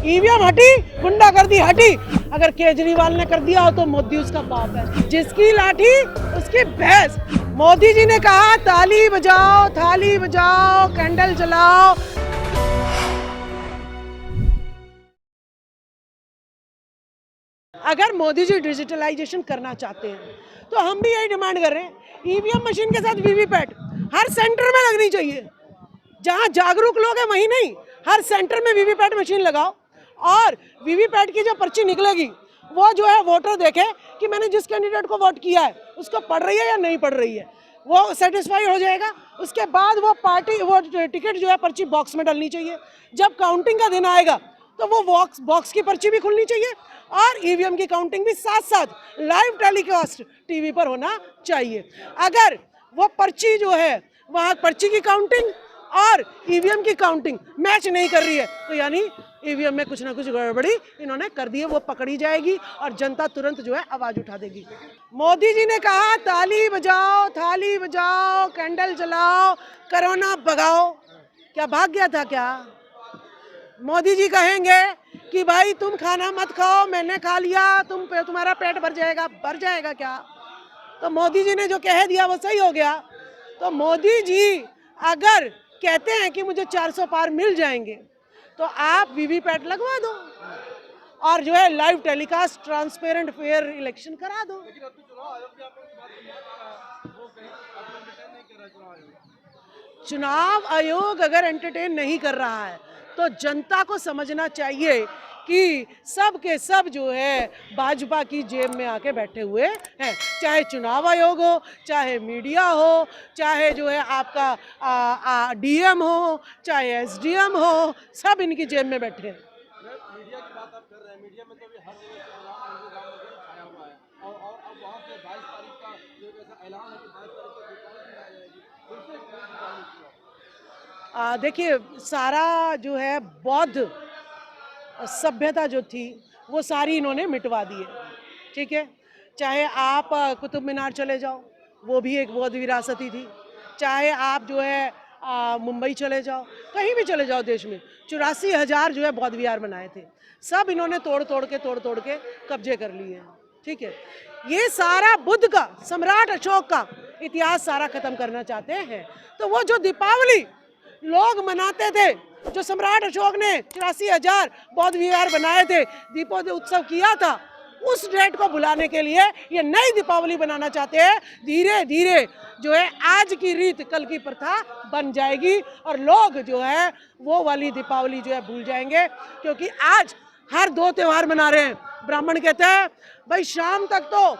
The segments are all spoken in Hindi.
ईवीएम हटी, गुंडागर्दी हटी। अगर केजरीवाल ने कर दिया हो तो मोदी उसका बाप है। जिसकी लाठी उसकी भैंस। मोदी जी ने कहा ताली बजाओ, थाली बजाओ, कैंडल जलाओ। अगर मोदी जी डिजिटलाइजेशन करना चाहते हैं तो हम भी यही डिमांड कर रहे हैं, ईवीएम मशीन के साथ वीवीपैट हर सेंटर में लगनी चाहिए। जहां जागरूक लोग हैं वहीं नहीं, हर सेंटर में वीवीपैट मशीन लगाओ और वीवीपैट की जो पर्ची निकलेगी वो जो है वोटर देखे कि मैंने जिस कैंडिडेट को वोट किया है उसको पढ़ रही है या नहीं पढ़ रही है, वो सेटिस्फाई हो जाएगा। उसके बाद वो टिकट जो है पर्ची बॉक्स में डालनी चाहिए। जब काउंटिंग का दिन आएगा तो वो बॉक्स की पर्ची भी खुलनी चाहिए और ईवीएम की काउंटिंग भी साथ साथ लाइव टेलीकास्ट टीवी पर होना चाहिए। अगर वो पर्ची जो है वहाँ पर्ची की काउंटिंग और ईवीएम की काउंटिंग मैच नहीं कर रही है तो यानी ईवीएम में कुछ ना कुछ गड़बड़ी इन्होंने कर दी है, वो पकड़ी जाएगी और जनता तुरंत जो है आवाज उठा देगी। मोदी जी ने कहा ताली बजाओ, थाली बजाओ, कैंडल जलाओ, कोरोना भगाओ। क्या भाग गया था क्या? मोदी जी कहेंगे कि भाई तुम खाना मत खाओ, मैंने खा लिया, तुम्हारा पेट भर जाएगा क्या? तो मोदी जी ने जो कह दिया वो सही हो गया। तो मोदी जी अगर कहते हैं कि मुझे 400 पार मिल जाएंगे तो आप वीवीपैट लगवा दो और जो है live telecast transparent fair election करा दो। चुनाव आयोग अगर एंटरटेन नहीं कर रहा है तो जनता को समझना चाहिए कि सब के सब जो है भाजपा की जेब में आके बैठे हुए हैं। चाहे चुनाव आयोग हो, चाहे मीडिया हो, चाहे जो है आपका डीएम हो, चाहे एसडीएम हो, सब इनकी जेब में बैठे हैं। मीडिया की बात आप कर रहे हैं, मीडिया में तो भी हर जगह से छाया हुआ है और अब वहाँ से 22 तारीख का जो ऐसा ऐलान है कि 22 तारीख को दीपावली मनाई जाएगी, फिर से दीपावली। देखिए सारा जो है बौद्ध सभ्यता जो थी वो सारी इन्होंने मिटवा दी है, ठीक है। चाहे आप कुतुब मीनार चले जाओ, वो भी एक बौद्ध विरासती थी। चाहे आप जो है मुंबई चले जाओ, कहीं भी चले जाओ देश में 84,000 जो है बौद्ध विहार बनाए थे, सब इन्होंने तोड़ तोड़ के कब्जे कर लिए हैं, ठीक है। ये सारा बुद्ध का, सम्राट अशोक का इतिहास सारा खत्म करना चाहते हैं। तो वो जो दीपावली लोग मनाते थे, जो सम्राट अशोक ने 84,000 बौद्ध विहार बनाए थे, दीपोत्सव उत्सव किया था, उस डेट को भुलाने के लिए ये नई दीपावली बनाना चाहते हैं। धीरे धीरे जो है आज की रीत कल की प्रथा बन जाएगी और लोग जो है वो वाली दीपावली जो है भूल जाएंगे, क्योंकि आज हर 2 त्योहार मना रहे हैं। ब्राह्मण कहते हैं भाई शाम तक तो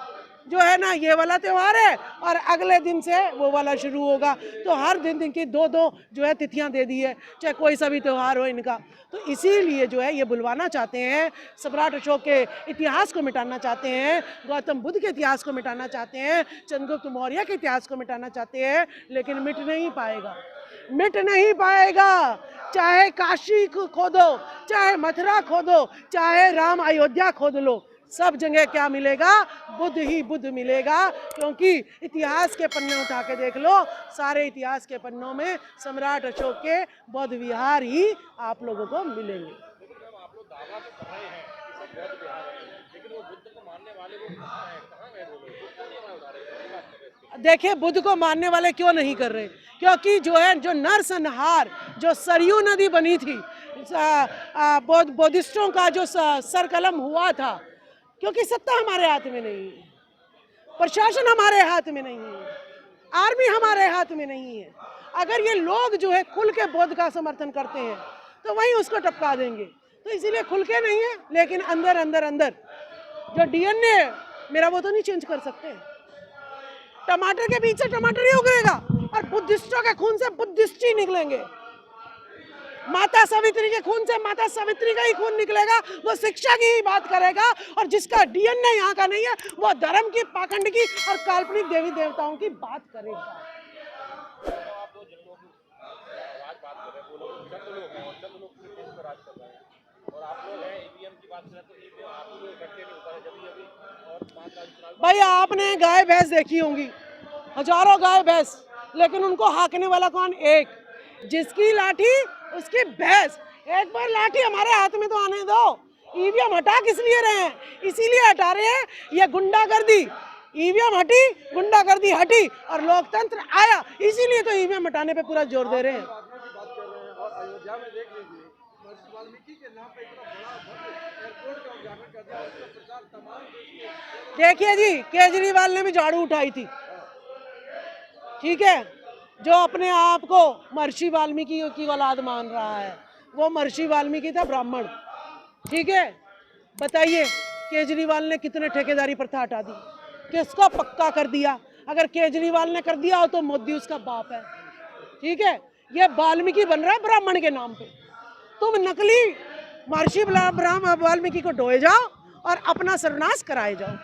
जो है ना ये वाला त्यौहार है और अगले दिन से वो वाला शुरू होगा, तो हर दिन की 2-2 जो है तिथियां दे दी है, चाहे कोई सा भी त्यौहार हो इनका। तो इसीलिए जो है ये बुलवाना चाहते हैं, सम्राट अशोक के इतिहास को मिटाना चाहते हैं, गौतम बुद्ध के इतिहास को मिटाना चाहते हैं, चंद्रगुप्त मौर्य के इतिहास को मिटाना चाहते हैं, लेकिन मिट नहीं पाएगा। चाहे काशी खोदो, चाहे मथुरा खोदो, चाहे राम अयोध्या खोद लो, सब जगह क्या मिलेगा? बुद्ध ही बुद्ध मिलेगा। क्योंकि इतिहास के पन्ने उठा के देख लो, सारे इतिहास के पन्नों में सम्राट अशोक के बौद्ध विहार ही आप लोगों को मिलेंगे। आप लोग दावा तो कर रहे हैं कि सब बौद्ध विहार है, लेकिन वो बुद्ध को मानने वाले वो कहाँ हैं, कहाँ गए वो लोग? देखिए बुद्ध को मानने वाले क्यों नहीं कर रहे? क्योंकि जो है जो नरसंहार जो सरयू नदी बनी थी, बौद्धिस्टों का जो सरकलम हुआ था, क्योंकि सत्ता हमारे हाथ में नहीं है, प्रशासन हमारे हाथ में नहीं है, आर्मी हमारे हाथ में नहीं है। अगर ये लोग जो है खुल के बौद्ध का समर्थन करते हैं तो वहीं उसको टपका देंगे। तो इसीलिए खुल के नहीं है, लेकिन अंदर जो डीएनए मेरा वो तो नहीं चेंज कर सकते। टमाटर के बीच से टमाटर ही उगेगा और बुद्धिस्टों के खून से बुद्धिस्ट ही निकलेंगे। माता सावित्री के खून से माता सावित्री का ही खून निकलेगा। वो शिक्षा की ही बात करेगा और जिसका डीएनए यहाँ का नहीं है वो धर्म की, पाखंड की और काल्पनिक देवी देवताओं की बात करेगा। आप लोग जिन लोग राज बात कर रहे हैं वो लोग चंद लोग हैं और चंद लोग पूरे देश पर राज कर रहे हैं, और आप लोग हैं ईवीएम की बात कर रहे हैं, तो ईवीएम आप लोग इकट्ठे नहीं होता है जब अभी और 5 साल चुनाव। भाई आपने गाय भैंस देखी होंगी, हजारों गाय भैंस, लेकिन उनको हाँकने वाला कौन? एक। जिसकी लाठी उसकी भैंस। एक बार लाठी हमारे हाथ में तो आने दो। ईवीएम हटा किस लिए रहे हैं? इसीलिए हटा रहे हैं, ये गुंडागर्दी। ईवीएम हटी, गुंडागर्दी हटी और लोकतंत्र आया, इसीलिए तो ईवीएम हटाने पे पूरा जोर दे रहे हैं। और अयोध्या में देख लीजिए, महर्षि वाल्मीकि के नाम पे इतना बड़ा भव्य एयरपोर्ट का उद्घाटन कर दिया, उसका प्रचार तमाम देश के। देखिए जी, केजरीवाल ने भी झाड़ू उठाई थी, ठीक है, जो अपने आप को महर्षि वाल्मीकि की औलाद मान रहा है। वो महर्षि वाल्मीकि था ब्राह्मण, ठीक है। बताइए केजरीवाल ने कितने ठेकेदारी प्रथा हटा दी, किसको पक्का कर दिया? अगर केजरीवाल ने कर दिया हो तो मोदी उसका बाप है, ठीक है। ये वाल्मीकि बन रहा है ब्राह्मण के नाम पे। तुम नकली महर्षि वाल्मीकि को ढोए जाओ और अपना सर्वनाश कराए जाओ।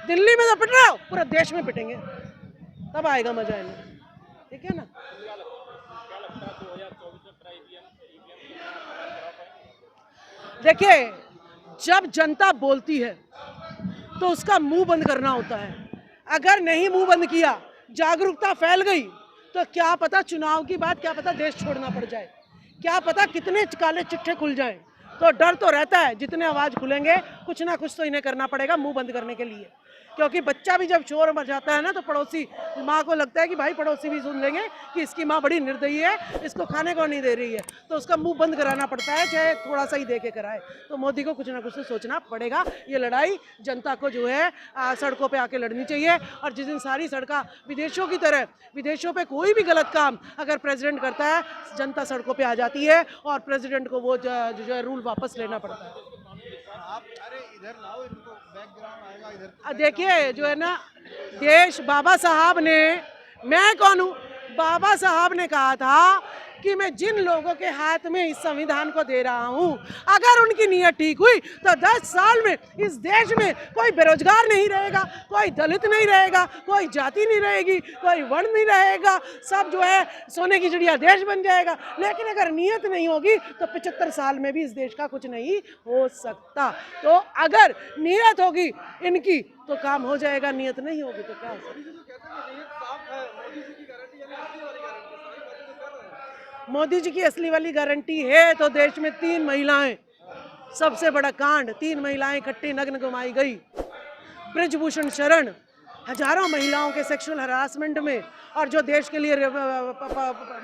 दिल्ली में तो पिट रहे हो, पूरे देश में पिटेंगे, तब आएगा मजा इन्हें, ठीक है ना। क्या लगता है 2024 में अपना ईवीएम देखिए, जब जनता बोलती है तो उसका मुंह बंद करना होता है। अगर नहीं मुंह बंद किया, जागरूकता फैल गई, तो क्या पता चुनाव की बात, क्या पता देश छोड़ना पड़ जाए, क्या पता कितने काले चिट्ठे खुल जाएं। तो डर तो रहता है, जितने आवाज खुलेंगे कुछ ना कुछ तो इन्हें करना पड़ेगा मुंह बंद करने के लिए। क्योंकि बच्चा भी जब शोर मचाता है ना, तो पड़ोसी माँ को लगता है कि भाई पड़ोसी भी सुन लेंगे कि इसकी माँ बड़ी निर्दयी है, इसको खाने को नहीं दे रही है, तो उसका मुंह बंद कराना पड़ता है, चाहे थोड़ा सा ही दे के कराए। तो मोदी को कुछ ना कुछ तो सोचना पड़ेगा। ये लड़ाई जनता को जो है सड़कों पे आके लड़नी चाहिए। और जिस दिन सारी सड़कें विदेशों की तरह, विदेशों पे कोई भी गलत काम अगर प्रेसिडेंट करता है, जनता सड़कों पे आ जाती है और प्रेसिडेंट को वो जो है रूल वापस लेना पड़ता है। आप अरे इधर लाओ, इनको बैकग्राउंड आएगा इधर। देखिए जो है ना, देश बाबा साहब ने, मैं कौन हूँ, बाबा साहब ने कहा था कि मैं जिन लोगों के हाथ में इस संविधान को दे रहा हूँ, अगर उनकी नीयत ठीक हुई तो 10 साल में इस देश में कोई बेरोजगार नहीं रहेगा, कोई दलित नहीं रहेगा, कोई जाति नहीं रहेगी, कोई वर्ण नहीं रहेगा, सब जो है सोने की चिड़िया देश बन जाएगा। लेकिन अगर नीयत नहीं होगी तो 75 साल में भी इस देश का कुछ नहीं हो सकता। तो अगर नीयत होगी इनकी तो काम हो जाएगा, नीयत नहीं होगी तो क्या हो सकता। मोदी जी की असली वाली गारंटी है तो देश में 3 महिलाएं, सबसे बड़ा कांड, 3 महिलाएं इकट्ठी नग्न घुमाई गई। ब्रिजभूषण शरण हजारों महिलाओं के सेक्सुअल हरासमेंट में, और जो देश के लिए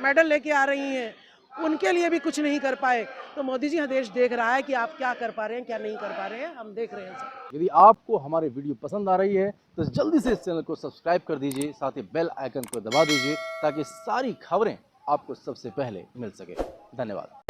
मेडल लेके आ रही हैं, उनके लिए भी कुछ नहीं कर पाए। तो मोदी जी देश देख रहा है कि आप क्या कर पा रहे हैं, क्या नहीं कर पा रहे हैं, हम देख रहे हैं सब। यदि आपको हमारे वीडियो पसंद आ रही है तो जल्दी से इस चैनल को सब्सक्राइब कर दीजिए, साथ ही बेल आइकन को दबा दीजिए ताकि सारी खबरें आपको सबसे पहले मिल सके। धन्यवाद।